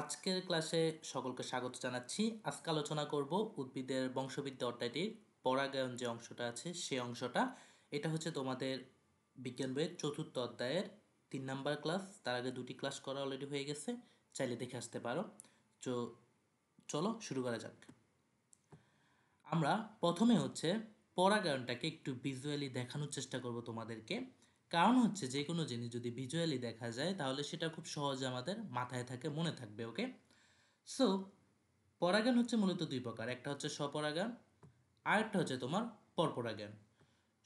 আজকের ক্লাসে সকলকে স্বাগত জানাচ্ছি। আজকে আলোচনা করব উদ্ভিদের বংশবৃদ্ধি অধ্যায়টির পরাগায়ন যে অংশটা আছে সেই অংশটা। এটা হচ্ছে তোমাদের বিজ্ঞান বইয়ের চতুর্থ অধ্যায়ের 3 নাম্বার ক্লাস। তার আগে দুটি ক্লাস করা অলরেডি হয়ে গেছে, চাইলে দেখে আসতে পারো। তো চলো শুরু করা যাক। আমরা প্রথমে হচ্ছে পরাগায়নটাকে একটু ভিজুয়ালি দেখানোর চেষ্টা করব তোমাদেরকে। কারণ হচ্ছে যে কোনো জিনিস যদি ভিজুয়ালি দেখা যায় তাহলে সেটা খুব সহজে আমাদের মাথায় থাকে, মনে থাকবে। ওকে, সো পরাগায়ন হচ্ছে মূলত দুই প্রকার, একটা হচ্ছে স্বপরাগায়ন আর একটা হচ্ছে তোমার পরপরাগায়ন।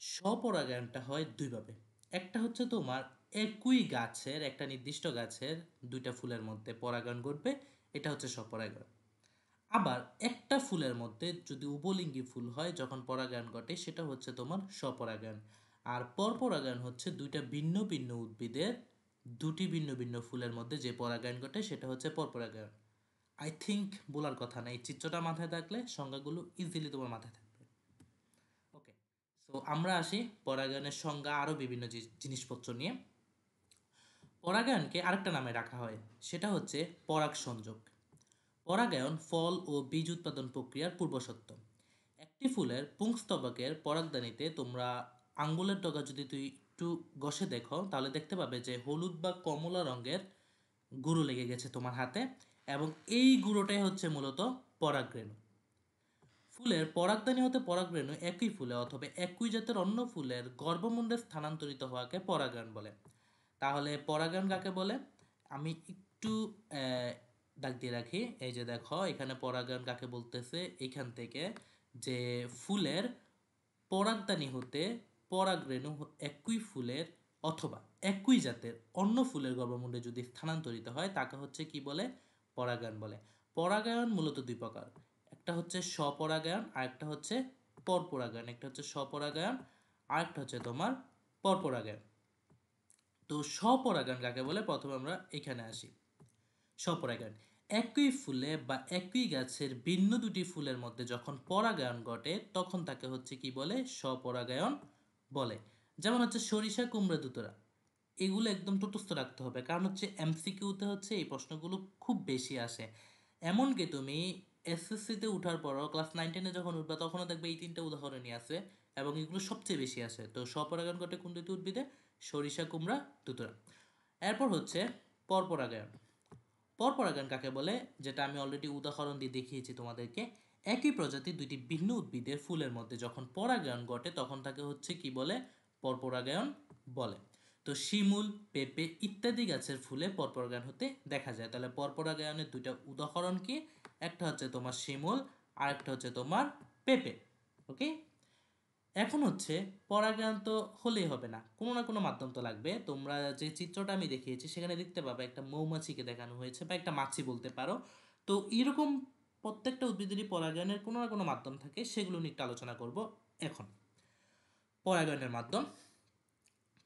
স্বপরাগায়নটা হয় দুইভাবে। একটা হচ্ছে তোমার একই গাছের, একটা নির্দিষ্ট গাছের দুইটা ফুলের মধ্যে পরাগায়ন ঘটবে, এটা হচ্ছে স্বপরাগায়ন। আবার একটা ফুলের মধ্যে যদি উভলিঙ্গী ফুল হয় যখন পরাগায়ন ঘটে সেটা হচ্ছে তোমার স্বপরাগায়ন। আর পরপরাগায়ন হচ্ছে দুইটা ভিন্ন ভিন্ন উদ্ভিদের দুটি ভিন্ন ভিন্ন ফুলের মধ্যে যে পরাগায়ন ঘটে সেটা হচ্ছে পরপরাগায়ন। আই থিঙ্ক বলার কথা না, এই চিত্রটা মাথায় থাকলে সংজ্ঞাগুলো ইজিলি তোমার মাথায় থাকবে। ওকে, সো আমরা আসি পরাগায়নের সংজ্ঞা আরও বিভিন্ন জিনিসপত্র নিয়ে। পরাগায়নকে আরেকটা নামে রাখা হয়, সেটা হচ্ছে পরাগ সংযোগ। পরাগায়ন ফল ও বীজ উৎপাদন প্রক্রিয়ার পূর্বশর্ত। একটি ফুলের পুংস্তবকের পরাগধানীতে তোমরা আঙ্গুলের ডগা যদি তুই একটু ঘষে দেখো তাহলে দেখতে পাবে যে হলুদ বা কমলা রঙের গুঁড়ো লেগে গেছে তোমার হাতে, এবং এই গুঁড়োটাই হচ্ছে মূলত পরাগরেণু। ফুলের পরাগধানী হতে পরাগরেণু একই ফুলে অথবা একই জাতের অন্য ফুলের গর্ভমুণ্ডে স্থানান্তরিত হওয়াকে পরাগায়ন বলে। তাহলে পরাগায়ন কাকে বলে আমি একটু দাগ দিয়ে রাখি। এই যে দেখো এখানে পরাগায়ন কাকে বলতেছে, এখান থেকে যে ফুলের পরাগধানী হতে পরাগরেণু একই ফুলের অথবা একই জাতের অন্য ফুলের গর্ভমুণ্ডে যদি স্থানান্তরিত হয় তাকে হচ্ছে কি বলে, পরাগায়ন বলে। পরাগায়ন মূলত দুই প্রকার, একটা হচ্ছে স্বপরাগায়ন আর একটা হচ্ছে পরপরাগায়ন। একটা হচ্ছে স্বপরাগায়ন আর একটা হচ্ছে তোমার পরপরাগায়ন। তো স্বপরাগায়ন কাকে বলে প্রথমে আমরা এখানে আসি। স্বপরাগায়ন একই ফুলে বা একই গাছের ভিন্ন দুটি ফুলের মধ্যে যখন পরাগায়ন ঘটে তখন তাকে হচ্ছে কি বলে, স্বপরাগায়ন বলে। যেমন হচ্ছে সরিষা কুমড়া দুতরা, এগুলো একদম তটস্থ রাখতে হবে, কারণ হচ্ছে এমসিকিউতে হচ্ছে এই প্রশ্নগুলো খুব বেশি আসে। এমনকি তুমি এসএসসিতে উঠার পরও ক্লাস 9-10-এ যখন উঠবা তখনও দেখবে এই তিনটা উদাহরণই আছে, এবং এগুলো সবচেয়ে বেশি আসে। তো স্বপরাগায়ন ঘটে কোন দুটি উদ্ভিদে, সরিষা কুমড়া দুতরা। এরপর হচ্ছে পরপরাগায়ন। পরপরাগায়ন কাকে বলে, যেটা আমি অলরেডি উদাহরণ দিয়ে দেখিয়েছি তোমাদেরকে। একই প্রজাতির দুইটি ভিন্ন উদ্ভিদের ফুলের মধ্যে যখন পরাগায়ন ঘটে তখন তাকে হচ্ছে কি বলে, পরপরাগায়ন বলে। তো শিমুল, পেঁপে ইত্যাদি গাছের ফুলে পরপরাগায়ন হতে দেখা যায়। তাহলে পরপরাগায়নের দুইটা উদাহরণ কি, একটা হচ্ছে তোমার শিমুল আর একটা হচ্ছে তোমার পেঁপে। ওকে, এখন হচ্ছে পরাগায়ন তো হলেই হবে না, কোনো না কোনো মাধ্যম তো লাগবে। তোমরা যে চিত্রটা আমি দেখিয়েছি সেখানে দেখতে পাবে একটা মৌমাছিকে দেখানো হয়েছে বা একটা মাছি বলতে পারো। তো এরকম প্রত্যেকটা উদ্ভিদেরই পরাগায়নের কোনো না কোনো মাধ্যম থাকে, সেগুলো নিয়ে একটু আলোচনা করব এখন। পরাগায়নের মাধ্যম,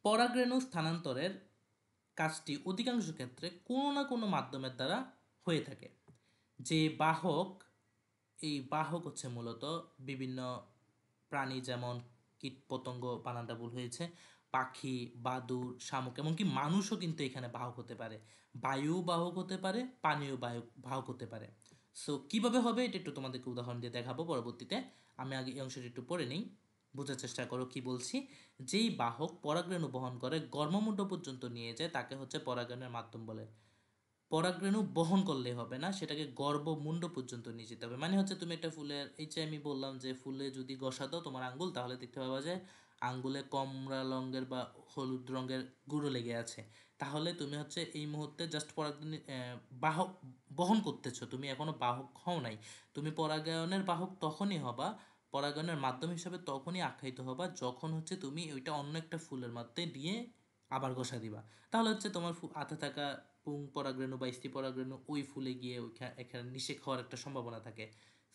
পরাগরেণু স্থানান্তরের কাজটি অধিকাংশ ক্ষেত্রে কোনো না কোনো মাধ্যমের দ্বারা হয়ে থাকে। যে বাহক, এই বাহক হচ্ছে মূলত বিভিন্ন প্রাণী, যেমন কীট পতঙ্গ, বানানটা ভুল হয়েছে, পাখি, বাদুড়, শামুক, এমনকি মানুষও কিন্তু এখানে বাহক হতে পারে। বায়ু বাহক হতে পারে, পানীয় বায়ু বাহক হতে পারে। সো কিভাবে হবে এটা একটু তোমাদেরকে উদাহরণ দিয়ে দেখাবো পরবর্তীতে। আমি আগে এই অংশটি একটু পড়ে নিই, বোঝার চেষ্টা করো কি বলছি। যেই বাহক পরাগরেণু বহন করে গর্ভমুণ্ড পর্যন্ত নিয়ে যায় তাকে হচ্ছে পরাগায়নের মাধ্যম বলে। পরাগরেণু বহন করলে হবে না, সেটাকে গর্ভমুণ্ড পর্যন্ত নিয়ে যেতে হবে। মানে হচ্ছে তুমি একটা ফুলের, এই যে আমি বললাম যে ফুলে যদি ঘষা দাও তোমার আঙ্গুল, তাহলে দেখতে পাবা যে আঙ্গুলে কমলা রঙের বা হলুদ রঙের গুঁড়ো লেগে আছে। তাহলে তুমি হচ্ছে এই মুহূর্তে জাস্ট পরাগরেণু বাহক বহন করতেছো, তুমি এখনো বাহক হও নাই। তুমি পরাগায়নের বাহক তখনই হবা, পরাগায়নের মাধ্যম হিসাবে তখনই আখ্যায়িত হবা যখন হচ্ছে তুমি ওইটা অন্য একটা ফুলের মধ্যে দিয়ে আবার ঘষা দিবা। তাহলে হচ্ছে তোমার হাতে থাকা পুং পরাগরেণু বা স্ত্রী পরাগরেণু ওই ফুলে গিয়ে ওইখানে এখানে নিষেক হওয়ার একটা সম্ভাবনা থাকে।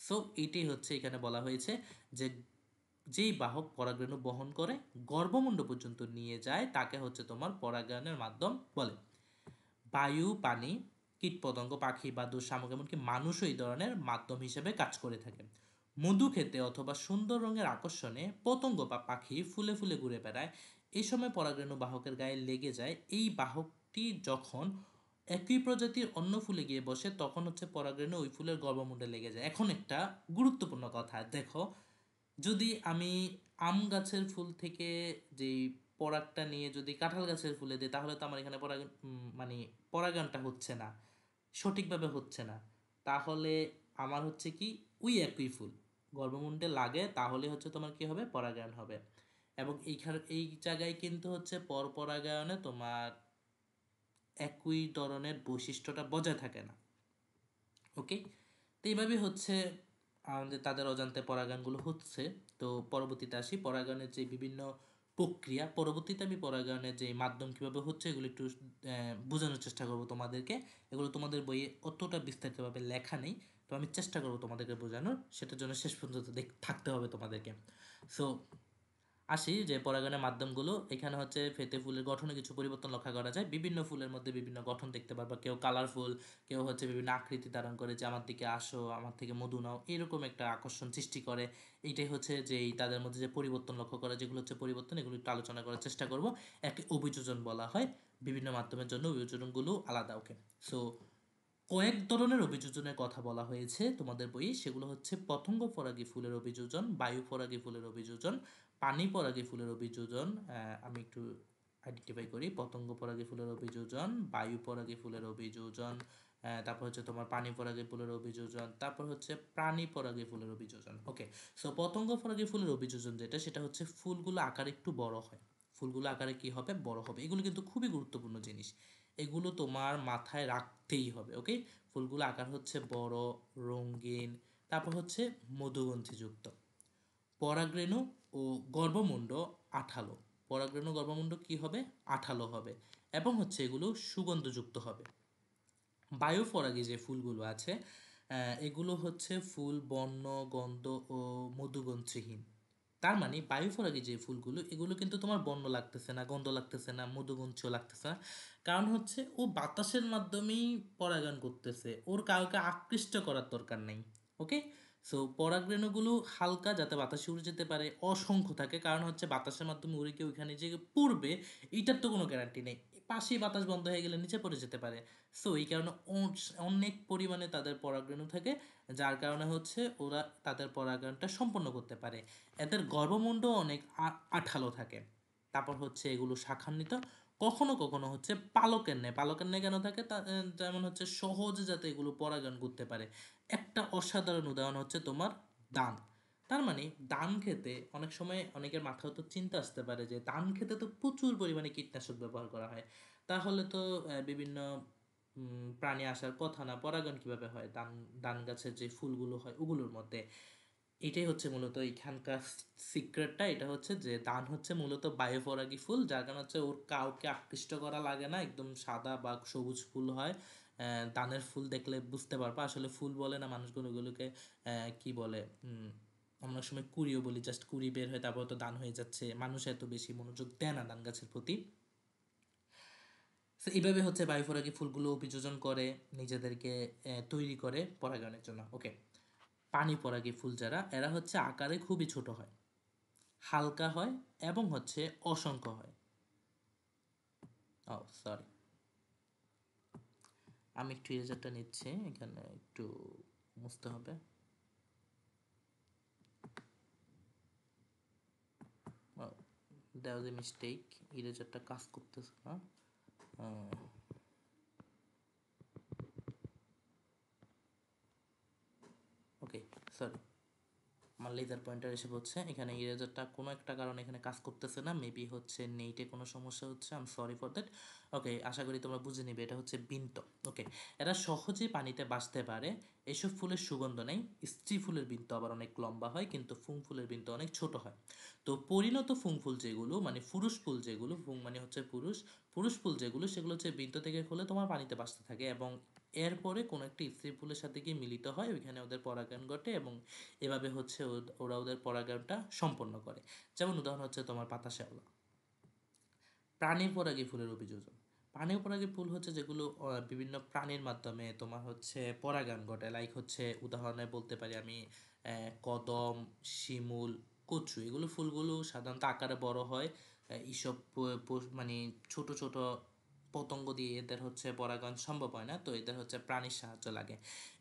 সো এইটাই হচ্ছে এখানে বলা হয়েছে যে যেই বাহক পরাগরেণু বহন করে গর্ভমুণ্ড পর্যন্ত নিয়ে যায় তাকে হচ্ছে তোমার পরাগায়নের মাধ্যম বলে। বায়ু, পানি, কীটপতঙ্গ, পাখি, বাদুড়, শামুক, এমনকি মানুষও এই ধরনের মাধ্যম হিসেবে কাজ করে থাকে। মধু খেতে অথবা সুন্দর রঙের আকর্ষণে পতঙ্গ বা পাখি ফুলে ফুলে ঘুরে বেড়ায়। এই সময় পরাগরেণু বাহকের গায়ে লেগে যায়। এই বাহকটি যখন একই প্রজাতির অন্য ফুলে গিয়ে বসে তখন হচ্ছে পরাগরেণু ওই ফুলের গর্ভমুণ্ডে লেগে যায়। এখন একটা গুরুত্বপূর্ণ কথা দেখো, যদি আমি আম গাছের ফুল থেকে যেই পরাগটা নিয়ে যদি কাঁঠাল গাছের ফুলে দিই, তাহলে তো আমার এখানে মানে পরাগায়নটা হচ্ছে না, সঠিকভাবে হচ্ছে না। তাহলে আমার হচ্ছে কি, ওই একই ফুল গর্ভমুণ্ডে লাগে, তাহলে হচ্ছে তোমার কি হবে, পরাগায়ন হবে। এবং এই জায়গায় কিন্তু হচ্ছে পরপরাগায়নে তোমার একই ধরনের বৈশিষ্ট্যটা বজায় থাকে না। ওকে, তো এইভাবে হচ্ছে আমাদের তাদের অজান্তে পরাগায়নগুলো হচ্ছে। তো পরবর্তীতে আসি পরাগায়নের যে বিভিন্ন প্রক্রিয়া, পরবর্তীতে আমি পরাগায়নের যে মাধ্যম কীভাবে হচ্ছে এগুলো একটু বোঝানোর চেষ্টা করব তোমাদেরকে। এগুলো তোমাদের বইয়ে অতটা বিস্তারিতভাবে লেখা নেই, তো আমি চেষ্টা করব তোমাদেরকে বোঝানোর, সেটার জন্য শেষ পর্যন্ত থাকতে হবে তোমাদেরকে। সো আসি যে পরাগায়নের মাধ্যমগুলো, এখানে হচ্ছে ফেতে ফুলের গঠনে কিছু পরিবর্তন লক্ষ্য করা যায়। বিভিন্ন ফুলের মধ্যে বিভিন্ন গঠন দেখতে পারবা, কেউ কালারফুল, কেউ হচ্ছে বিভিন্ন আকৃতি ধারণ করে, যে আমার দিকে আসো, আমার থেকে মধু নাও, এরকম একটা আকর্ষণ সৃষ্টি করে। এইটাই হচ্ছে যে তাদের মধ্যে যে পরিবর্তন লক্ষ্য করা, যেগুলো হচ্ছে পরিবর্তন, এগুলো একটু আলোচনা করার চেষ্টা করব। একে অভিযোজন বলা হয়, বিভিন্ন মাধ্যমের জন্য অভিযোজনগুলো আলাদা। ওকে, সো কয়েক ধরনের অভিযোজনের কথা বলা হয়েছে তোমাদের বইয়ে, সেগুলো হচ্ছে পতঙ্গ পরাগী ফুলের অভিযোজন, বায়ু পরাগী ফুলের অভিযোজন, পানি পরাগী ফুলের অভিযোজন। আমি একটু আইডেন্টিফাই করি, পতঙ্গ পরাগী ফুলের অভিযোজন, বায়ু পরাগী ফুলের অভিযোজন, তারপর হচ্ছে তোমার পানি পরাগী ফুলের অভিযোজন, তারপর হচ্ছে প্রাণী পরাগী ফুলের অভিযোজন। ওকে, সো পতঙ্গ পরাগী ফুলের অভিযোজন যেটা, সেটা হচ্ছে ফুলগুলো আকারে একটু বড় হয়। ফুলগুলো আকারে কি হবে, বড় হবে। এগুলো কিন্তু খুবই গুরুত্বপূর্ণ জিনিস, এগুলো তোমার মাথায় রাখতেই হবে। ওকে, ফুলগুলো আকার হচ্ছে বড়, রঙিন, তারপর হচ্ছে মধুগন্ধিযুক্ত। পরাগরেণু ও গর্ভমুণ্ড আঠালো। পরাগরেণু গর্ভমুণ্ড কি হবে, আঠালো হবে, এবং হচ্ছে এগুলো সুগন্ধযুক্ত হবে। বায়ু পরাগী যে ফুলগুলো আছে, এগুলো হচ্ছে ফুল বর্ণ, গন্ধ ও মধুগন্ধিহীন। তার মানে বায়ু পরাগী যে ফুলগুলো, এগুলো কিন্তু তোমার বর্ণ লাগতেছে না, গন্ধ লাগতেছে না, মধুগন্ধিও লাগতেছে না। কারণ হচ্ছে ও বাতাসের মাধ্যমেই পরাগায়ন করতেছে, ওর কাউকে আকৃষ্ট করার দরকার নেই। ওকে, সো পরাগরেণুগুলো হালকা, যাতে বাতাসে উড়ে যেতে পারে, অসংখ্য থাকে। কারণ হচ্ছে বাতাসের মাধ্যমে উড়ে গিয়ে ওইখানে যে পড়বে, এইটার তো কোনো গ্যারান্টি নেই, পাশেই বাতাস বন্ধ হয়ে গেলে নিচে পড়ে যেতে পারে। সো এই কারণে অনেক পরিমাণে তাদের পরাগরেণু থাকে, যার কারণে হচ্ছে ওরা তাদের পরাগায়নটা সম্পন্ন করতে পারে। এদের গর্ভমুণ্ড অনেক আঠালো থাকে। তারপর হচ্ছে এগুলো শাখান্বিত, কখনো কখনো হচ্ছে পালকের ন্যায়। পালকের ন্যায় কেন থাকে, যেমন হচ্ছে সহজে যাতে এগুলো পরাগায়ন করতে পারে। একটা অসাধারণ উদাহরণ হচ্ছে তোমার ধান। তার মানে ধান খেতে অনেক সময় অনেকের মাথায় তো চিন্তা আসতে পারে যে ধান খেতে তো প্রচুর পরিমাণে কীটনাশক ব্যবহার করা হয়, তাহলে তো বিভিন্ন প্রাণী আসার কথা না, পরাগায়ন কিভাবে হয় ধান, ধান গাছের যে ফুলগুলো হয় ওগুলোর মধ্যে। এটাই হচ্ছে মূলত এখানকার সিক্রেটটা, এটা হচ্ছে যে ধান হচ্ছে মূলত বায়ুপরাগী ফুল, যার কারণে হচ্ছে ওর কাউকে আকৃষ্ট করা লাগে না, একদম সাদা বা সবুজ ফুল হয়। ধানের ফুল দেখলে বুঝতে পারবা, আসলে ফুল বলে না মানুষগুলো, ওগুলোকে কি বলে, আমরা সময় কুড়িও বলি, জাস্ট কুড়ি বের হয় তারপর তো ধান হয়ে যাচ্ছে, মানুষ এত বেশি মনোযোগ দেয় না ধান গাছের প্রতি। তো এইভাবে হচ্ছে বায়ুপরাগী ফুলগুলো অভিযোজন করে, নিজেদেরকে তৈরি করে পরাগায়নের জন্য। ওকে, পানি পরাগী ফুল যারা, এরা হচ্ছে আকারে খুবই ছোট হয়, হালকা হয়, এবং হচ্ছে অসংখ্য হয়। ও সরি, আমি একটু ইরেজারটা নিচ্ছি, এখানে একটু মুছতে হবে। দ্যাট ওয়াজ এ মিস্টেক, ইরেজারটা কাজ করতেছে না। ওকে, সরি, আমার লেজার পয়েন্টার এসে পড়ছে, এখানে ইরেজারটা কোনো একটা কারণে এখানে কাজ করতেছে না, মেবি হচ্ছে নেটে কোনো সমস্যা হচ্ছে, I am sorry for that. Okay, আশা করি তোমরা বুঝে নিবে, এটা হচ্ছে বিন্ত। ওকে, এরা সহজেই পানিতে বাঁচতে পারে। এসব ফুলের সুগন্ধ নেই। স্ত্রী ফুলের বিন্ত আবার অনেক লম্বা হয়, কিন্তু ফুং ফুলের বিন্ত অনেক ছোট হয়। তো পরিণত ফুং ফুল যেগুলো, মানে পুরুষ ফুল যেগুলো, ফুং মানে হচ্ছে পুরুষ, পুরুষ ফুল যেগুলো, সেগুলো হচ্ছে বিন্ত থেকে খুলে তোমার পানিতে বাঁচতে থাকে, এবং এরপরে কোনো একটি স্ত্রী ফুলের সাথে গিয়ে মিলিত হয়, ওইখানে ওদের পরাগায়ন ঘটে, এবং এভাবে হচ্ছে ওরা ওদের পরাগায়নটা সম্পন্ন করে। যেমন উদাহরণ হচ্ছে তোমার পাতা শ্যাওলা। প্রাণী পরাগী ফুলের অভিযোজন, প্রাণী পরাগী ফুল হচ্ছে যেগুলো বিভিন্ন প্রাণীর মাধ্যমে তোমার হচ্ছে পরাগায়ন ঘটে, লাইক হচ্ছে উদাহরণে বলতে পারি আমি কদম, শিমুল, কচু, এগুলো ফুলগুলো সাধারণত আকারে বড় হয়। এইসব মানে ছোট ছোট পতঙ্গ দিয়ে এদের হচ্ছে পরাগায়ন সম্ভব হয় না, তো এদের হচ্ছে প্রাণীর সাহায্য লাগে।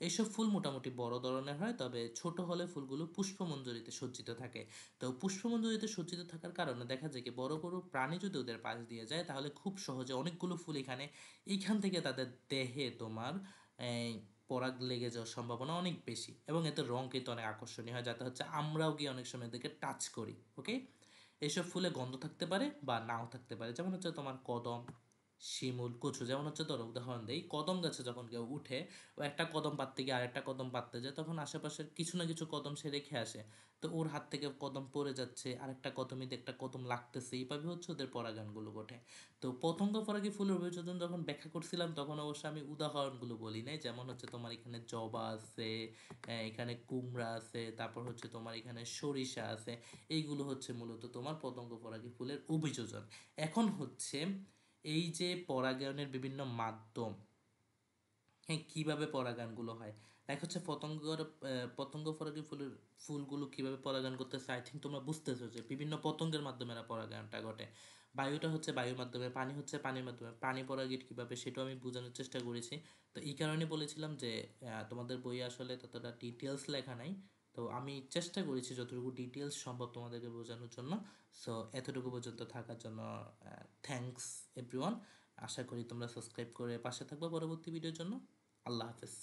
এইসব ফুল মোটামুটি বড় ধরনের হয়, তবে ছোট হলে ফুলগুলো পুষ্পমঞ্জরিতে সজ্জিত থাকে। তো পুষ্পমঞ্জরিতে সজ্জিত থাকার কারণে দেখা যায় কি বড় বড় প্রাণী যদি ওদের পাশ দিয়ে যায় তাহলে খুব সহজে অনেকগুলো ফুল এইখান থেকে তাদের দেহে তোমার এই পরাগ লেগে যাওয়ার সম্ভাবনা অনেক বেশি, এবং এতে রং কিন্তু অনেক আকর্ষণীয় হয়, যাতে হচ্ছে আমরাও গিয়ে অনেক সময় এদেরকে টাচ করি। ওকে, এসব ফুলে গন্ধ থাকতে পারে বা নাও থাকতে পারে, যেমন হচ্ছে তোমার কদম, শিমুল, কচু। যেমন হচ্ছে ধরো উদাহরণ দেই, কদম গাছে যখন কেউ উঠে, ও একটা কদম পাততে গিয়ে আরেকটা কদম পাততে যায়, তখন আশেপাশের কিছু না কিছু কদম সে রেখে আসে। তো ওর হাত থেকে কদম পড়ে যাচ্ছে, আরেকটা কদমে দিয়ে একটা কদম লাগতেছে, এইভাবে হচ্ছে ওদের পরাগায়নগুলো ঘটে। তো পতঙ্গ পরাগী ফুলের অভিযোজন যখন ব্যাখ্যা করছিলাম তখন অবশ্য আমি উদাহরণগুলো বলি নাই, যেমন হচ্ছে তোমার এখানে জবা আছে, এখানে কুমড়া আছে, তারপর হচ্ছে তোমার এখানে সরিষা আছে। এইগুলো হচ্ছে মূলত তোমার পতঙ্গ পরাগী ফুলের অভিযোজন। এখন হচ্ছে এই যে পরাগায়নের বিভিন্ন মাধ্যম, হ্যাঁ, কিভাবে পরাগায়নগুলো হয়। এক হচ্ছে পতঙ্গ পরাগী ফুলগুলো কিভাবে পরাগায়ন করতেছে, আই থিঙ্ক তোমরা বুঝতেছো যে বিভিন্ন পতঙ্গের মাধ্যমে এরা পরাগায়নটা ঘটে। বায়ুটা হচ্ছে বায়ুর মাধ্যমে, পানি হচ্ছে পানির মাধ্যমে। পানি পরাগীট কিভাবে সেটাও আমি বোঝানোর চেষ্টা করেছি। তো এই কারণে বলেছিলাম যে তোমাদের বইয়ে আসলে ততটা ডিটেলস লেখা নাই, তো আমি চেষ্টা করেছি যতটুকু ডিটেলস সম্ভব তোমাদেরকে বোঝানোর জন্য। সো এতটুকু পর্যন্ত থাকার জন্য থ্যাঙ্কস এভরিওয়ান। আশা করি তোমরা সাবস্ক্রাইব করে পাশে থাকবে পরবর্তী ভিডিওর জন্য। আল্লাহ হাফেজ।